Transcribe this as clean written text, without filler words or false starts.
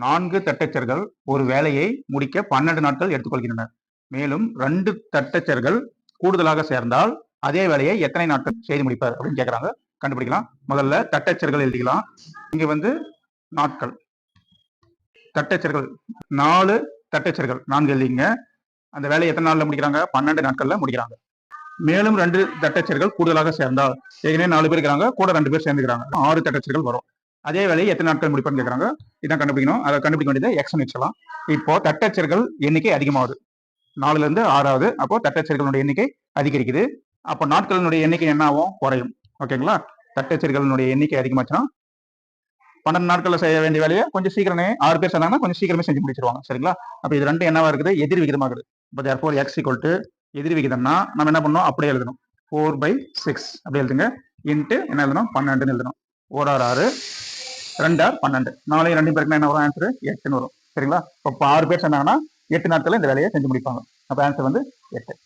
4 தட்டச்சர்கள் ஒரு வேலையை முடிக்க 12 நாட்கள் எடுத்துக்கொள்கின்றனர். மேலும் 2 தட்டச்சர்கள் கூடுதலாக சேர்ந்தால் அதே வேலையை எத்தனை நாட்கள் செய்து முடிப்பார் அப்படின்னு கேட்கறாங்க. கண்டுபிடிக்கலாம். முதல்ல தட்டச்சர்கள் எழுதிக்கலாம். இங்க வந்து நாட்கள். தட்டச்சர்கள் 4 தட்டச்சர்கள் 4 எழுதிங்க. அந்த வேலையை எத்தனை நாள்ல முடிக்கிறாங்க? 12 நாட்கள்ல முடிக்கிறாங்க. மேலும் 2 தட்டச்சர்கள் கூடுதலாக சேர்ந்தால், ஏற்கனவே 4 பேர் இருக்கிறாங்க, கூட 2 பேர் சேர்ந்துக்கிறாங்க, 6 தட்டச்சர்கள் வரும். அதே வேலையை எத்தனை நாட்கள் முடிப்பான்னு கேட்கறாங்க. இதான் கண்டுபிடிக்கணும். அதை கண்டுபிடிக்க வேண்டியது எக்ஸ்னு வச்சலாம். இப்போ தட்டச்சர்கள் எண்ணிக்கை அதிகமாகுது, 4ல இருந்து 6ஆவது. அப்போ தட்டச்சர்களுடைய எண்ணிக்கை அதிகரிக்குது. அப்போ நாட்களினுடைய எண்ணிக்கை என்ன ஆகும்? குறையும். ஓகேங்களா? தட்டச்சர்களுடைய எண்ணிக்கை அதிகமாச்சுன்னா 12 நாட்கள்ல செய்ய வேண்டிய வேலையை கொஞ்சம் சீக்கிரமே 6 பேர் சொன்னாங்கன்னா கொஞ்சம் சீக்கிரமே செஞ்சு முடிச்சிருவாங்க. சரிங்களா? அப்ப இது ரெண்டு என்னவா இருக்குது? எதிர் விகிதமாக இருக்குது. இப்போ therefore x = எதிர் விகிதம்னா நம்ம என்ன பண்ணணும்? அப்படியே எழுதணும். 4/6 அப்படி எழுதுங்க. இன்ட்டு என்ன எழுதணும்? 12ன்னு எழுதணும். 1 6 6, 2 6 12. 4 2 பேருக்கு என்ன வரும்? ஆன்சர் 8ன்னு வரும். சரிங்களா? இப்போ 6 பேர் சொன்னாங்கன்னா 8 நாட்கள்ல இந்த வேலையை செஞ்சு முடிப்பாங்க. அப்ப ஆன்சர் வந்து 8.